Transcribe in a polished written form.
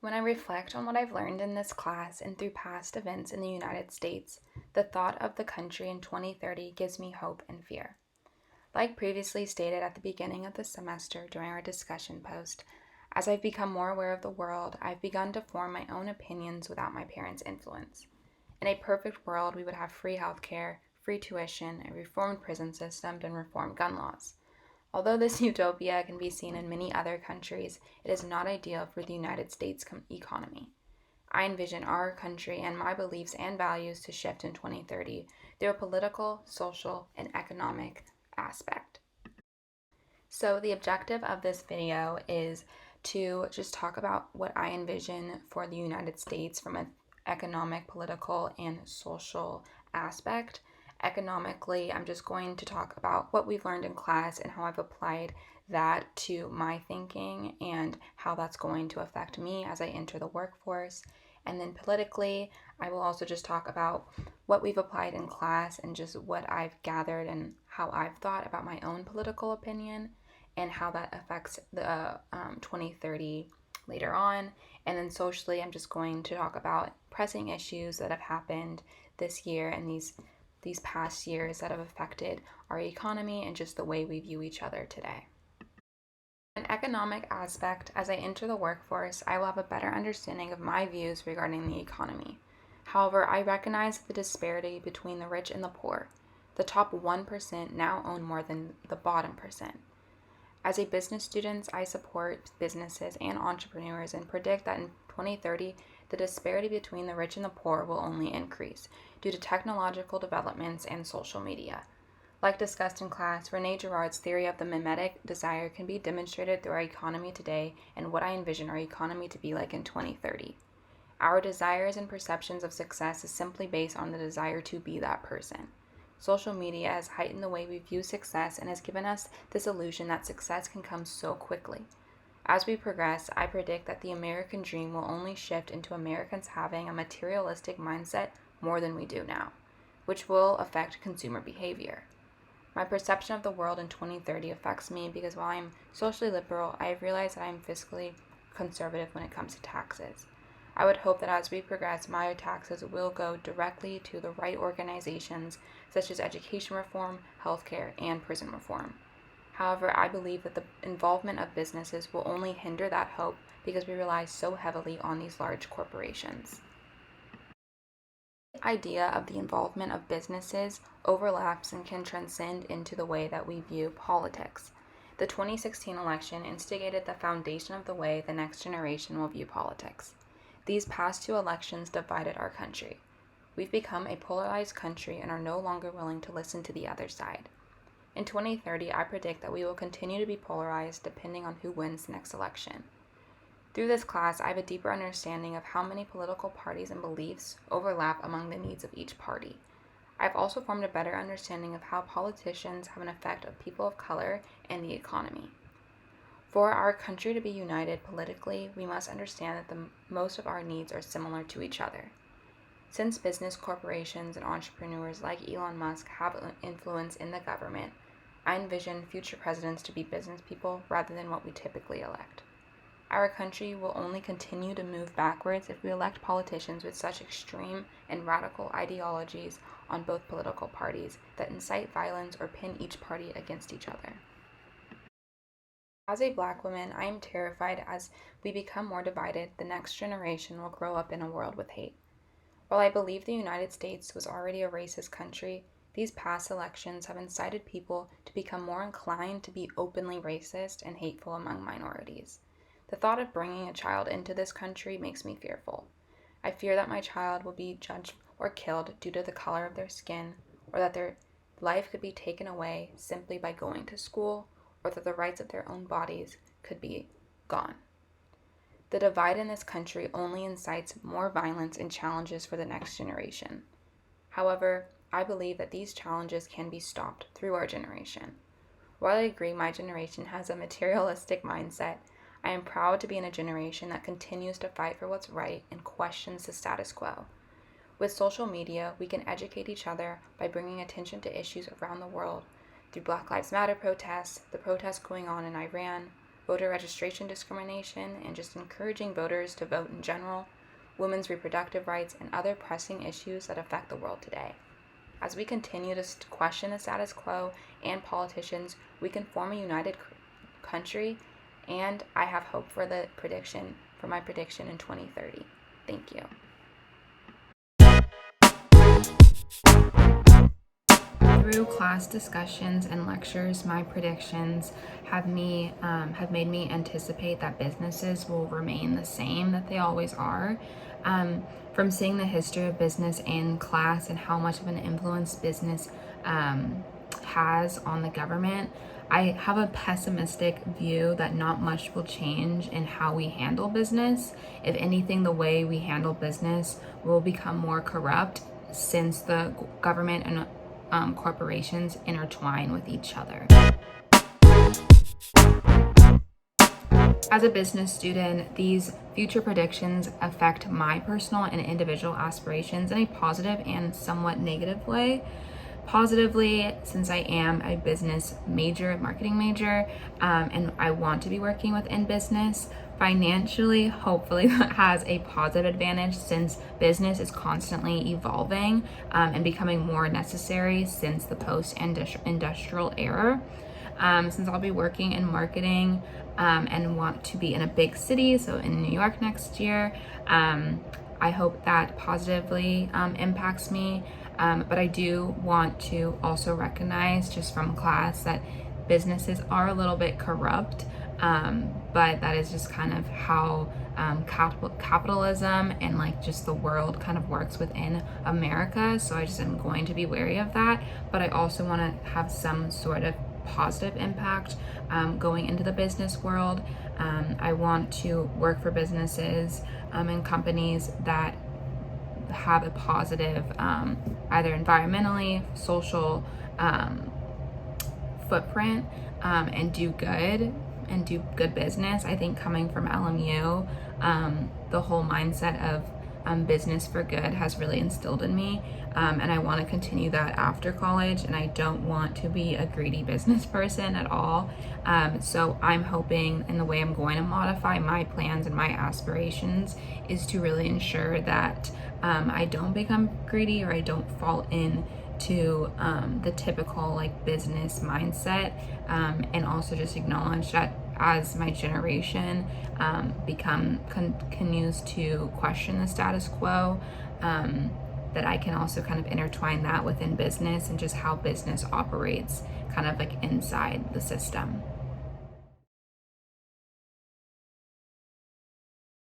When I reflect on what I've learned in this class and through past events in the United States, the thought of the country in 2030 gives me hope and fear. Like previously stated at the beginning of the semester during our discussion post, as I've become more aware of the world, I've begun to form my own opinions without my parents' influence. In a perfect world, we would have free healthcare, free tuition, a reformed prison system, and reformed gun laws. Although this utopia can be seen in many other countries, it is not ideal for the United States economy. I envision our country and my beliefs and values to shift in 2030 through a political, social, and economic aspect. So the objective of this video is to just talk about what I envision for the United States from an economic, political, and social aspect. Economically, I'm just going to talk about what we've learned in class and how I've applied that to my thinking and how that's going to affect me as I enter the workforce. And then politically, I will also just talk about what we've applied in class and just what I've gathered and how I've thought about my own political opinion and how that affects the 2030 later on. And then socially, I'm just going to talk about pressing issues that have happened this year and these past years that have affected our economy and just the way we view each other today. An economic aspect, as I enter the workforce, I will have a better understanding of my views regarding the economy. However, I recognize the disparity between the rich and the poor. The top 1% now own more than the bottom percent. As a business student, I support businesses and entrepreneurs and predict that in 2030, the disparity between the rich and the poor will only increase due to technological developments and social media. Like discussed in class, Rene Girard's theory of the mimetic desire can be demonstrated through our economy today and what I envision our economy to be like in 2030. Our desires and perceptions of success is simply based on the desire to be that person. Social media has heightened the way we view success and has given us this illusion that success can come so quickly. As we progress, I predict that the American dream will only shift into Americans having a materialistic mindset more than we do now, which will affect consumer behavior. My perception of the world in 2030 affects me because while I am socially liberal, I have realized that I am fiscally conservative when it comes to taxes. I would hope that as we progress, my taxes will go directly to the right organizations such as education reform, healthcare, and prison reform. However, I believe that the involvement of businesses will only hinder that hope because we rely so heavily on these large corporations. The idea of the involvement of businesses overlaps and can transcend into the way that we view politics. The 2016 election instigated the foundation of the way the next generation will view politics. These past two elections divided our country. We've become a polarized country and are no longer willing to listen to the other side. In 2030, I predict that we will continue to be polarized depending on who wins the next election. Through this class, I have a deeper understanding of how many political parties and beliefs overlap among the needs of each party. I've also formed a better understanding of how politicians have an effect on people of color and the economy. For our country to be united politically, we must understand that most of our needs are similar to each other. Since business corporations and entrepreneurs like Elon Musk have influence in the government, I envision future presidents to be business people rather than what we typically elect. Our country will only continue to move backwards if we elect politicians with such extreme and radical ideologies on both political parties that incite violence or pin each party against each other. As a Black woman, I am terrified as we become more divided, the next generation will grow up in a world with hate. While I believe the United States was already a racist country, these past elections have incited people to become more inclined to be openly racist and hateful among minorities. The thought of bringing a child into this country makes me fearful. I fear that my child will be judged or killed due to the color of their skin, or that their life could be taken away simply by going to school, or that the rights of their own bodies could be gone. The divide in this country only incites more violence and challenges for the next generation. However, I believe that these challenges can be stopped through our generation. While I agree my generation has a materialistic mindset, I am proud to be in a generation that continues to fight for what's right and questions the status quo. With social media, we can educate each other by bringing attention to issues around the world through Black Lives Matter protests, the protests going on in Iran, voter registration discrimination, and just encouraging voters to vote in general, women's reproductive rights, and other pressing issues that affect the world today. As we continue to question the status quo and politicians, we can form a united country, and I have hope for my prediction in 2030. Thank you. Through class discussions and lectures, my predictions have made me anticipate that businesses will remain the same that they always are. From seeing the history of business in class and how much of an influence business has on the government, I have a pessimistic view that not much will change in how we handle business. If anything, the way we handle business will become more corrupt since the government and corporations intertwine with each other. As a business student, these future predictions affect my personal and individual aspirations in a positive and somewhat negative way. Positively, since I am a business major, marketing major, and I want to be working within business, financially, hopefully that has a positive advantage since business is constantly evolving and becoming more necessary since the post-industrial era. Since I'll be working in marketing and want to be in a big city, so in New York next year, I hope that positively impacts me. But I do want to also recognize just from class that businesses are a little bit corrupt, but that is just kind of how capitalism and like just the world kind of works within America. So I just am going to be wary of that, but I also want to have some sort of positive impact going into the business world. I want to work for businesses and companies that have a positive either environmentally, social footprint, and do good business. I think coming from LMU, the whole mindset of business for good has really instilled in me, and I want to continue that after college, and I don't want to be a greedy business person at all. So I'm hoping, in the way I'm going to modify my plans and my aspirations, is to really ensure that I don't become greedy or I don't fall into the typical like business mindset, and also just acknowledge that as my generation continues to question the status quo, that I can also kind of intertwine that within business and just how business operates kind of like inside the system.